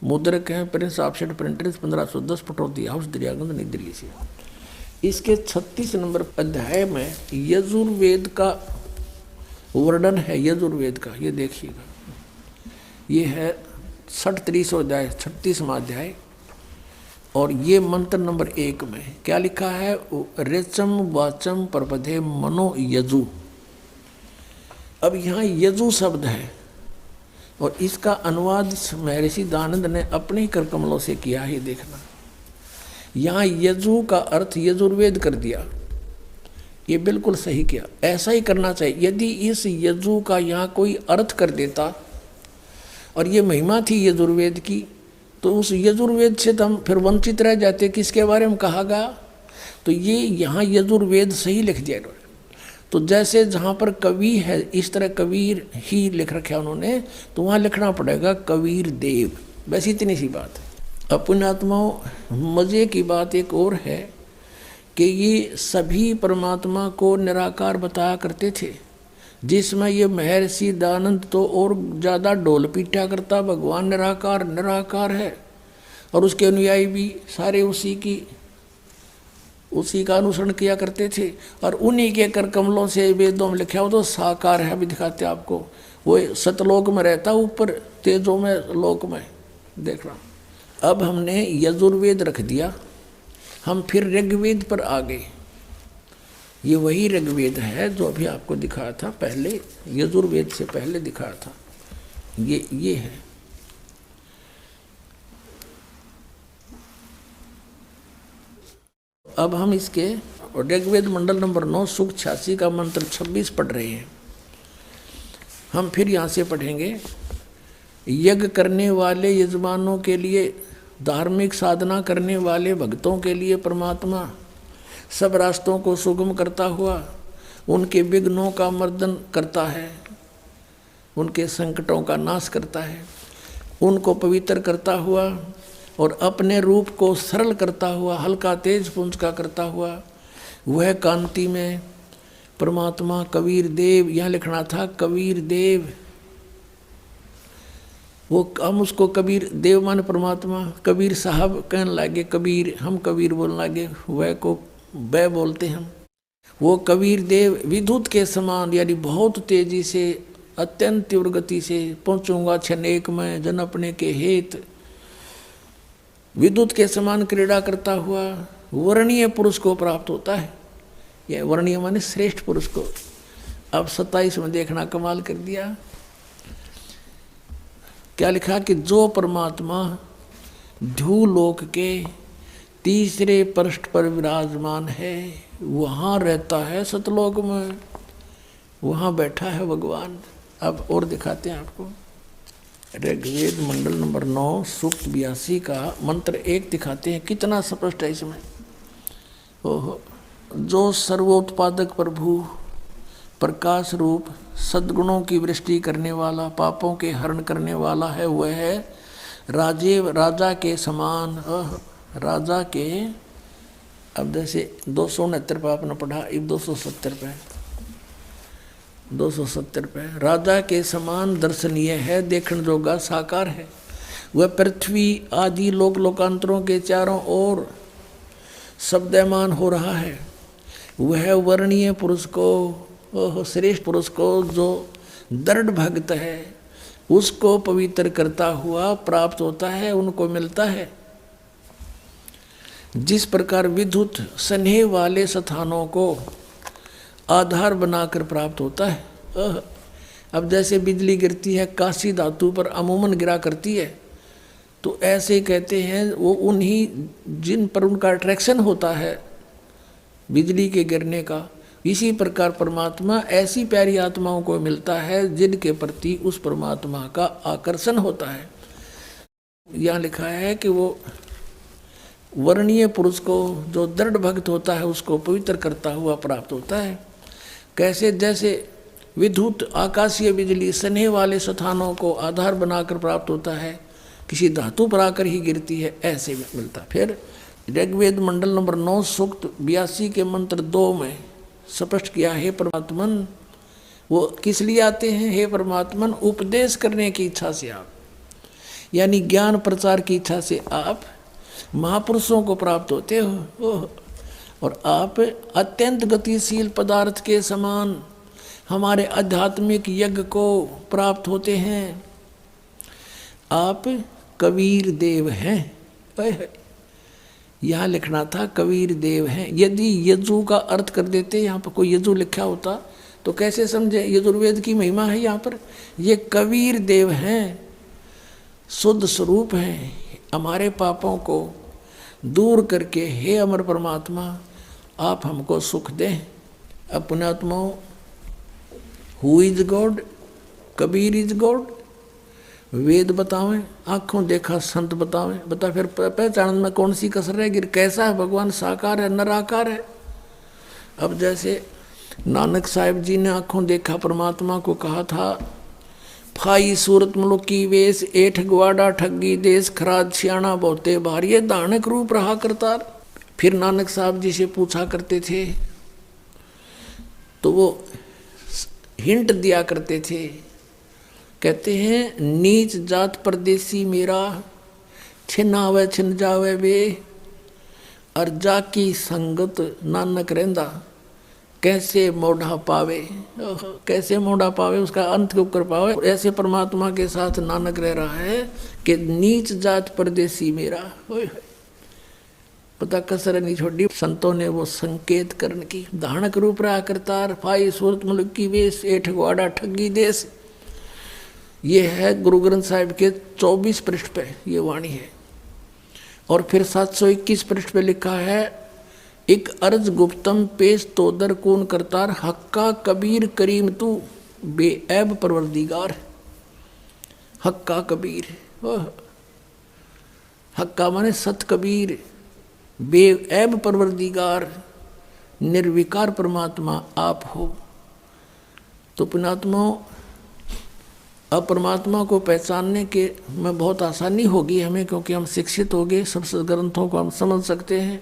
Speaker 1: मुद्रक है Prince offset printers 1510 Pataudi house Daryaganj, नई दिल्ली से। इसके 36 नंबर अध्याय में यजुर्वेद का वर्णन है, यजुर्वेद का, ये देखिएगा। ये है 63 अध्याय, 36वां अध्याय, और ये मंत्र नंबर 1 में क्या लिखा है, रेचम वाचम परपधे मनो यजु। अब यहाँ यजु शब्द है, और इसका अनुवाद महर्षि दानंद ने अपने कर कमलों से किया है। देखना, यहाँ यजु का अर्थ यजुर्वेद कर दिया, ये बिल्कुल सही किया, ऐसा ही करना चाहिए। यदि इस यजु का यहाँ कोई अर्थ कर देता, और ये महिमा थी यजुर्वेद की, तो उस यजुर्वेद से तो हम फिर वंचित रह जाते, किसके बारे में कहा गया। तो ये यहाँ यजुर्वेद सही लिख दिया। तो जैसे जहाँ पर कवि है, इस तरह कबीर ही लिख रखा उन्होंने, तो वहाँ लिखना पड़ेगा कबीर देव। बस इतनी सी बात है। अपने आत्माओं, मज़े की बात एक और है कि ये सभी परमात्मा को निराकार बताया करते थे, जिसमें ये महर्षि दानंद तो और ज़्यादा ढोल पीटा करता, भगवान निराकार निराकार है, और उसके अनुयायी भी सारे उसी का अनुसरण किया करते थे। और उन्हीं के कर कमलों से वेदों में लिखा हो तो साकार है, अभी दिखाते आपको। वो सतलोक में रहता, ऊपर तेजों में लोक में। देखना, अब हमने यजुर्वेद रख दिया, हम फिर ऋग्वेद पर आ गए। ये वही ऋग्वेद है जो अभी आपको दिखाया था पहले, यजुर्वेद से पहले दिखाया था। ये है। अब हम इसके ऋग्वेद मंडल नंबर 9 सूक्त 86 का मंत्र 26 पढ़ रहे हैं। हम फिर यहाँ से पढ़ेंगे। यज्ञ करने वाले यजमानों के लिए, धार्मिक साधना करने वाले भक्तों के लिए परमात्मा सब रास्तों को सुगम करता हुआ उनके विघ्नों का मर्दन करता है, उनके संकटों का नाश करता है, उनको पवित्र करता हुआ और अपने रूप को सरल करता हुआ, हल्का तेज पुंज का करता हुआ, वह कांति में परमात्मा कबीर देव, यहाँ लिखना था कबीर देव, वो हम उसको कबीर देव माने परमात्मा, कबीर साहब कहने लगे, कबीर हम कबीर बोलने लगे, वह को वह बोलते हम। वो कबीर देव विद्युत के समान, यानी बहुत तेजी से अत्यंत तीव्र गति से पहुंचूंगा छनेक में जन अपने के हेत, विद्युत के समान क्रीड़ा करता हुआ वर्णीय पुरुष को प्राप्त होता है। यह वर्णीय माने श्रेष्ठ पुरुष को। अब 27 में देखना, कमाल कर दिया। क्या लिखा कि जो परमात्मा ध्रुवलोक के तीसरे पृष्ठ पर विराजमान है, वहाँ रहता है सतलोक में, वहाँ बैठा है भगवान। अब और दिखाते हैं आपको। ऋग्वेद मंडल नंबर 9 सूक्त 82 का मंत्र 1 दिखाते हैं, कितना स्पष्ट है इसमें। ओहो, जो सर्वोत्पादक प्रभु प्रकाश रूप सद्गुणों की वृष्टि करने वाला, पापों के हरण करने वाला है, वह है राजा के समान, राजा के। अब जैसे 269 पे आपने पढ़ा, अब 270 पे राजा के समान दर्शनीय है, देखने जोगा साकार है। वह पृथ्वी आदि लोक लोकांतरों के चारों ओर शब्दमान हो रहा है। वह वर्णीय पुरुष को, श्रेष्ठ पुरुष को जो दृढ़ भक्त है, उसको पवित्र करता हुआ प्राप्त होता है, उनको मिलता है। जिस प्रकार विद्युत स्नेह वाले स्थानों को आधार बनाकर प्राप्त होता है। अब जैसे बिजली गिरती है कांसी धातु पर अमूमन गिरा करती है, तो ऐसे कहते हैं वो उन्हीं जिन पर उनका अट्रैक्शन होता है बिजली के गिरने का, इसी प्रकार परमात्मा ऐसी प्यारी आत्माओं को मिलता है जिनके प्रति उस परमात्मा का आकर्षण होता है। यहाँ लिखा है कि वो वर्णीय पुरुष को, जो दृढ़ भक्त होता है, उसको पवित्र करता हुआ प्राप्त होता है। कैसे? जैसे विद्युत आकाशीय बिजली स्नेह वाले स्थानों को आधार बनाकर प्राप्त होता है, किसी धातु पर आकर ही गिरती है, ऐसे मिलता। फिर ऋग्वेद मंडल नंबर 9 सूक्त 82 के मंत्र 2 में स्पष्ट किया, हे परमात्मन, वो किस लिए आते हैं? हे परमात्मन, उपदेश करने की इच्छा से आप, यानी ज्ञान प्रचार की इच्छा से आप महापुरुषों को प्राप्त होते हो, और आप अत्यंत गतिशील पदार्थ के समान हमारे आध्यात्मिक यज्ञ को प्राप्त होते हैं। आप कबीर देव हैं। यहाँ लिखना था कबीर देव हैं। यदि यजु का अर्थ कर देते, यहाँ पर कोई यजु लिखा होता तो कैसे समझे? यजुर्वेद की महिमा है यहाँ पर। ये कबीर देव हैं, शुद्ध स्वरूप हैं, हमारे पापों को दूर करके हे अमर परमात्मा आप हमको सुख दें। अपने आत्माओं, who is God? Kabir is God. Veda बतावें, आँखों देखा संत बतावें, बता फिर पहचान में कौन सी कसर रहेगी? कैसा है भगवान? साकार है, निराकार है। अब जैसे नानक साहिब जी ने आँखों देखा परमात्मा को कहा था, फाई सूरत मुलुक की वेश, एठ ग्वाड़ा ठगी देश, खराज सियाणा बहुते भारी, दानक रूप रहा करता। फिर नानक साहब जी से पूछा करते थे तो वो हिंट दिया करते थे, कहते हैं नीच जात परदेसी मेरा, छिन आवे छिन जावे वे, और जाकी संगत नानक रहंदा, कैसे मोढ़ा पावे। कैसे मोढ़ा पावे? उसका अंत के ऊपर पावे। ऐसे परमात्मा के साथ नानक रह रहा है कि नीच जात परदेसी मेरा। पता कसर नहीं छोड़ी संतों ने वो संकेत करने की। धानक रूप रहा करतार फाई सूरत मुल्क की वेश एठ ग्वाड़ा ठगी देश। ये है गुरु ग्रंथ साहिब के 24 पृष्ठ पे ये वाणी है। और फिर 721 पृष्ठ पे लिखा है, एक अर्ज गुप्तम पेश तोदर कौन करतार हक्का कबीर करीम तू बेऐब परवरदिगार। हक्का कबीर, हक्का माने सत कबीर, बेऐब परवरदिगार, निर्विकार परमात्मा आप हो। तो पुण्यात्मा अब परमात्मा को पहचानने के में बहुत आसानी होगी हमें, क्योंकि हम शिक्षित हो गए, सब सदग्रंथों को हम समझ सकते हैं।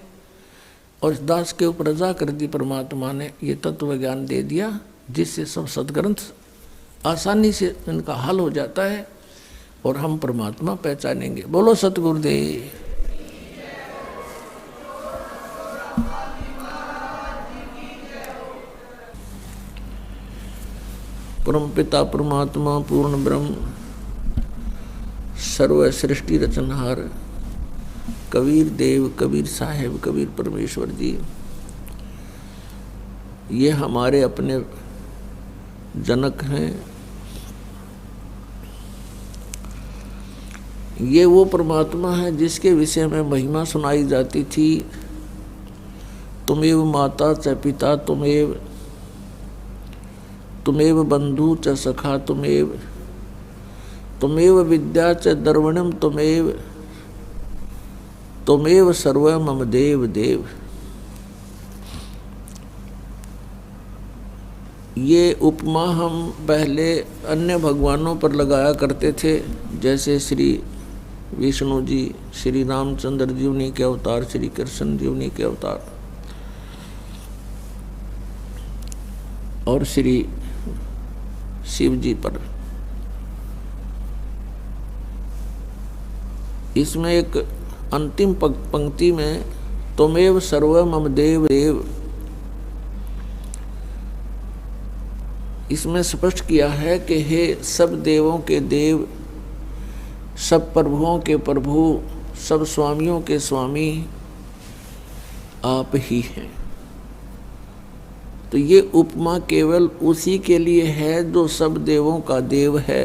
Speaker 1: और इस दास के ऊपर रजा कर दी परमात्मा ने, ये तत्व ज्ञान दे दिया जिससे सब सदग्रंथ आसानी से इनका हल हो जाता है और हम परमात्मा पहचानेंगे। बोलो सतगुरुदेव। परम पिता परमात्मा पूर्ण ब्रह्म सर्व सृष्टि रचनहार कबीर देव, कबीर साहेब, कबीर परमेश्वर जी, ये हमारे अपने जनक हैं। ये वो परमात्मा है जिसके विषय में महिमा सुनाई जाती थी, तुमेव माता च पिता तुमेव, तुमेव बंधु च सखा तुमेव, तुमेव विद्या च द्रवणम तुमेव, तुमेव सर्व मम देव देव। ये उपमा हम पहले अन्य भगवानों पर लगाया करते थे, जैसे श्री विष्णु जी, श्री रामचंद्र जी उन्हीं के अवतार, श्री कृष्ण जी उन्हीं के अवतार, और श्री शिव जी पर। इसमें एक अंतिम पंक्ति में तुमेव सर्व मम देव देव, इसमें स्पष्ट किया है कि हे सब देवों के देव, सब प्रभुओं के प्रभु, सब स्वामियों के स्वामी आप ही हैं। तो ये उपमा केवल उसी के लिए है जो सब देवों का देव है,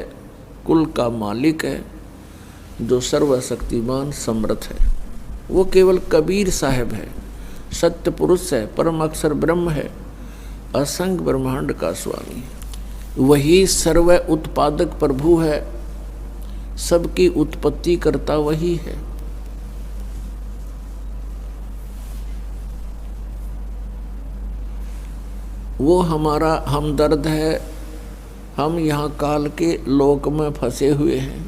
Speaker 1: कुल का मालिक है, जो सर्वशक्तिमान समर्थ है। वो केवल कबीर साहब है, सत्य पुरुष है, परम अक्षर ब्रह्म है, असंख्य ब्रह्मांड का स्वामी। वही सर्व उत्पादक प्रभु है, सबकी उत्पत्ति करता वही है। वो हमारा हमदर्द है। हम यहाँ काल के लोक में फंसे हुए हैं।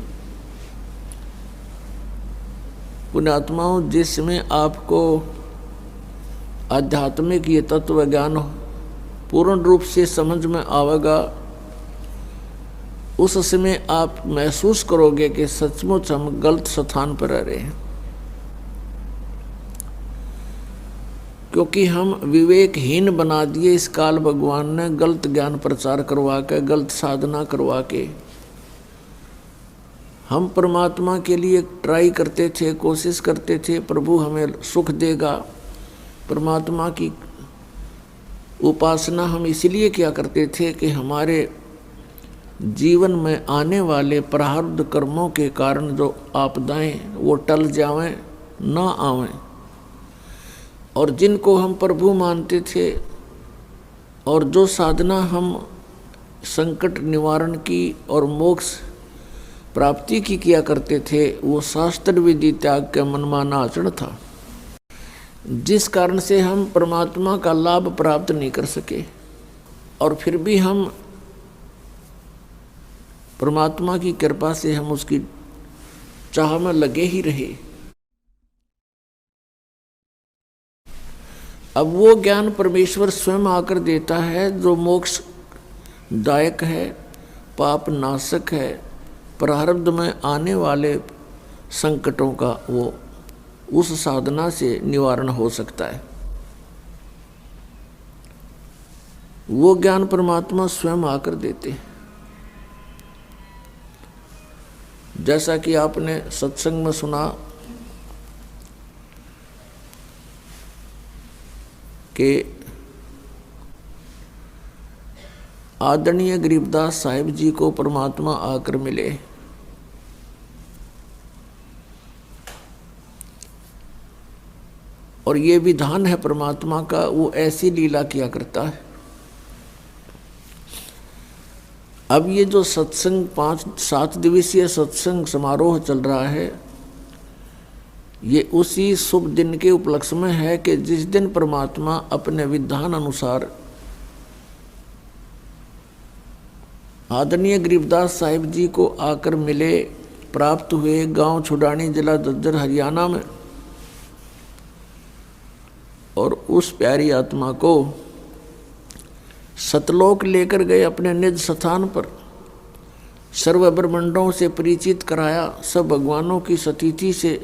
Speaker 1: पुण्यात्माओं, जिसमें आपको आध्यात्मिक ये तत्व ज्ञान पूर्ण रूप से समझ में आवेगा, उस समय आप महसूस करोगे कि सचमुच हम गलत स्थान पर रह रहे हैं, क्योंकि हम विवेकहीन बना दिए इस काल भगवान ने, गलत ज्ञान प्रचार करवा के, गलत साधना करवा के। हम परमात्मा के लिए ट्राई करते थे, कोशिश करते थे, प्रभु हमें सुख देगा। परमात्मा की उपासना हम इसलिए किया करते थे कि हमारे जीवन में आने वाले प्रारब्ध कर्मों के कारण जो आपदाएं वो टल जावें, ना आवें। और जिनको हम प्रभु मानते थे और जो साधना हम संकट निवारण की और मोक्ष प्राप्ति की किया करते थे, वो शास्त्र विधि त्याग का मनमाना आचरण था, जिस कारण से हम परमात्मा का लाभ प्राप्त नहीं कर सके। और फिर भी हम परमात्मा की कृपा से हम उसकी चाह में लगे ही रहे। अब वो ज्ञान परमेश्वर स्वयं आकर देता है जो मोक्ष दायक है, पाप नाशक है, प्रारब्ध में आने वाले संकटों का वो उस साधना से निवारण हो सकता है। वो ज्ञान परमात्मा स्वयं आकर देते हैं। जैसा कि आपने सत्संग में सुना कि आदरणीय गरीबदास साहिब जी को परमात्मा आकर मिले। और ये विधान है परमात्मा का, वो ऐसी लीला किया करता है। अब ये जो सत्संग 5-7 दिवसीय सत्संग समारोह चल रहा है, ये उसी शुभ दिन के उपलक्ष्य में है कि जिस दिन परमात्मा अपने विधान अनुसार आदरणीय गरीबदास साहिब जी को आकर मिले, प्राप्त हुए गांव छुडानी, जिला दद्दर, हरियाणा में। और उस प्यारी आत्मा को सतलोक लेकर गए अपने निज स्थान पर, सर्व ब्रह्मांडों से परिचित कराया, सब भगवानों की सतीथि से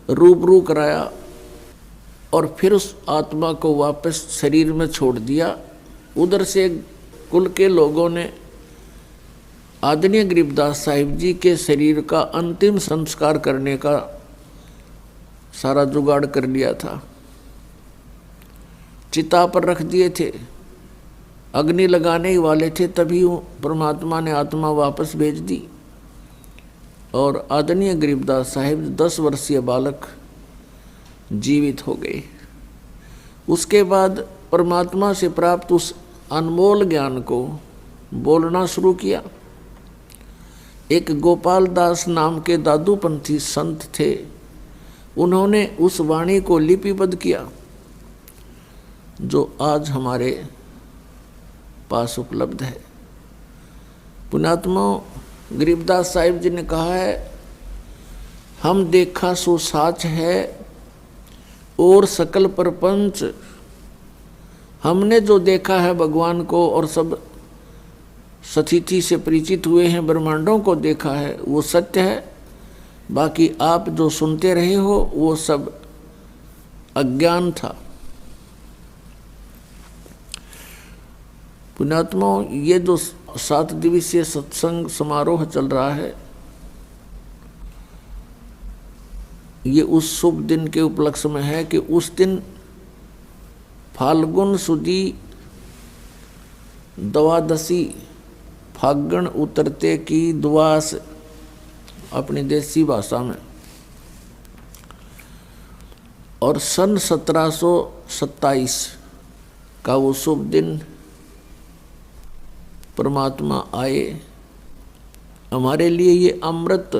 Speaker 1: रूबरू कराया, और फिर उस आत्मा को वापस शरीर में छोड़ दिया। उधर से कुल के लोगों ने आदरणीय गरीबदास साहिब जी के शरीर का अंतिम संस्कार करने का सारा जुगाड़ कर लिया था। चिता पर रख दिए थे, अग्नि लगाने ही वाले थे, तभी परमात्मा ने आत्मा वापस भेज दी। और आदरणीय गरीबदास साहिब 10 वर्षीय बालक जीवित हो गए। उसके बाद परमात्मा से प्राप्त उस अनमोल ज्ञान को बोलना शुरू किया। एक गोपाल दास नाम के दादूपंथी संत थे, उन्होंने उस वाणी को लिपिबद्ध किया जो आज हमारे पास उपलब्ध है। पुण्यात्मा गरीबदास साहिब जी ने कहा है, हम देखा सो साच है और सकल प्रपंच। हमने जो देखा है भगवान को और सब सतिथि से परिचित हुए हैं, ब्रह्मांडों को देखा है, वो सत्य है। बाकी आप जो सुनते रहे हो वो सब अज्ञान था। पुण्यात्मा, ये जो 7 दिवसीय सत्संग समारोह चल रहा है, ये उस शुभ दिन के उपलक्ष्य में है कि उस दिन फाल्गुन सुदी द्वादशी, फागण उतरते की द्वास अपनी देसी भाषा में, और सन 1727 का वो शुभ दिन परमात्मा आए। हमारे लिए ये अमृत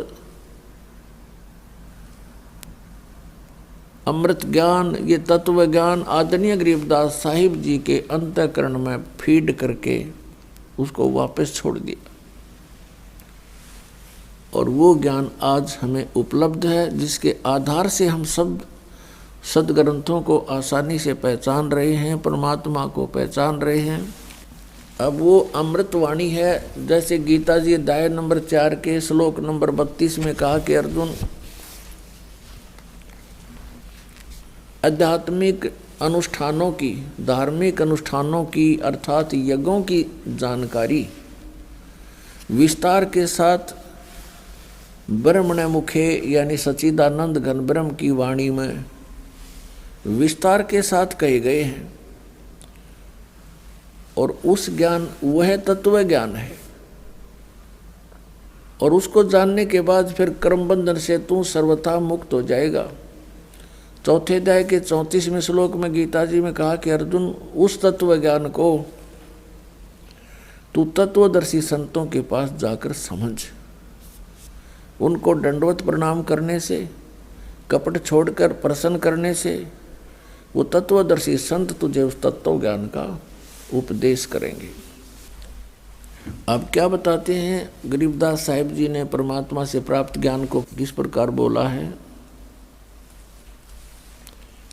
Speaker 1: ज्ञान, ये तत्व ज्ञान आदरणीय गरीबदास साहिब जी के अंतःकरण में फीड करके उसको वापस छोड़ दिया। और वो ज्ञान आज हमें उपलब्ध है, जिसके आधार से हम सब सदग्रंथों को आसानी से पहचान रहे हैं, परमात्मा को पहचान रहे हैं। अब वो अमृतवाणी है, जैसे गीता जी अध्याय नंबर 4 के श्लोक नंबर 32 में कहा कि अर्जुन, आध्यात्मिक अनुष्ठानों की, धार्मिक अनुष्ठानों की अर्थात यज्ञों की जानकारी विस्तार के साथ ब्रह्मण मुखे यानी सच्चिदानंद घन ब्रह्म की वाणी में विस्तार के साथ कहे गए हैं। और उस ज्ञान वह तत्व ज्ञान है, और उसको जानने के बाद फिर कर्म बंधन से तू सर्वथा मुक्त हो जाएगा। चौथे अध्याय के 34वें श्लोक में गीता जी में कहा कि अर्जुन, उस तत्व ज्ञान को तू तत्वदर्शी संतों के पास जाकर समझ। उनको दंडवत प्रणाम करने से, कपट छोड़कर प्रसन्न करने से वो तत्वदर्शी संत तुझे उस तत्व ज्ञान का उपदेश करेंगे। अब क्या बताते हैं गरीबदास साहिब जी ने परमात्मा से प्राप्त ज्ञान को किस प्रकार बोला है।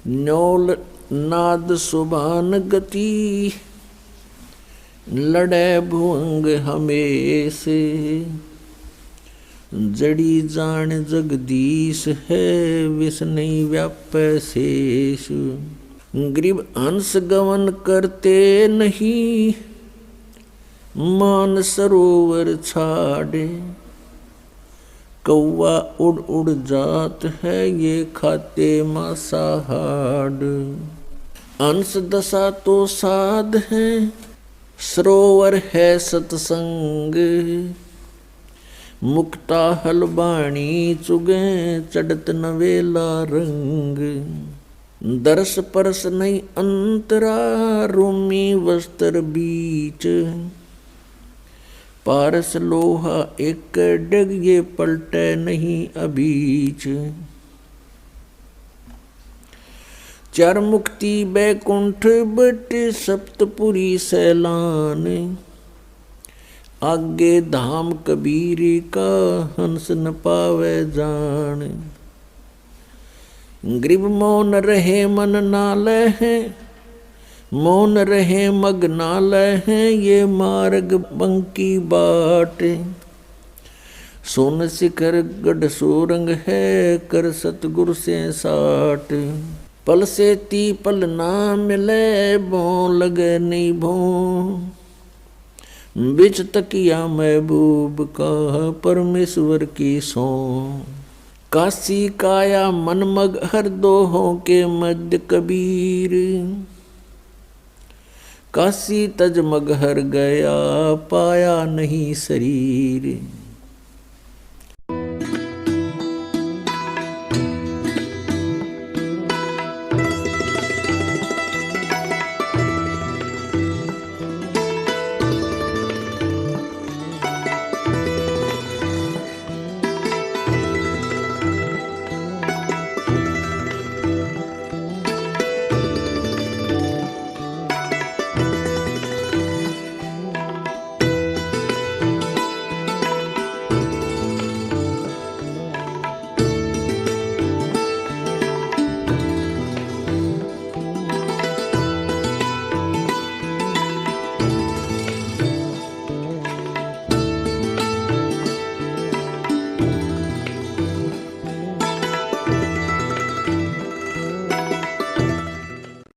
Speaker 1: न्योल नाद सुबान गति, लड़े भुअंग हमेश, जड़ी जान जगदीश है, विष नहीं व्याप शेष। गरीब हंस गवन करते नहीं, मान सरोवर छाड़े, कौवा उड़ उड़ जात है, ये खाते मांसाहार। अंश दशा तो साध है, सरोवर है सत्संग। मुक्ता हलबाणी चुगे, चढ़त नवेला रंग। दरस परस नहीं अंतरा, रोमी वस्त्र बीच। पारस लोहा एक डग, ये पलटे नहीं अबीच। चार मुक्ति बैकुंठ बट, सप्तपुरी सैलान। आगे धाम कबीर का, हंस न पावे जान। ग्रीब मौन रहे मन नालय है, मौन रहे मग नालय है। ये मार्ग बंकी बाट, सोन शिखर गढ़ सोरंग है। कर सतगुर से साट, पल से ती पल ना मिले। भों लगे नहीं भों, बिच तकिया महबूब का। परमेश्वर की सौ, काशी काया मन मग हर दोहों के मध्य कबीर। काशी तज मग हर गया, पाया नहीं शरीर।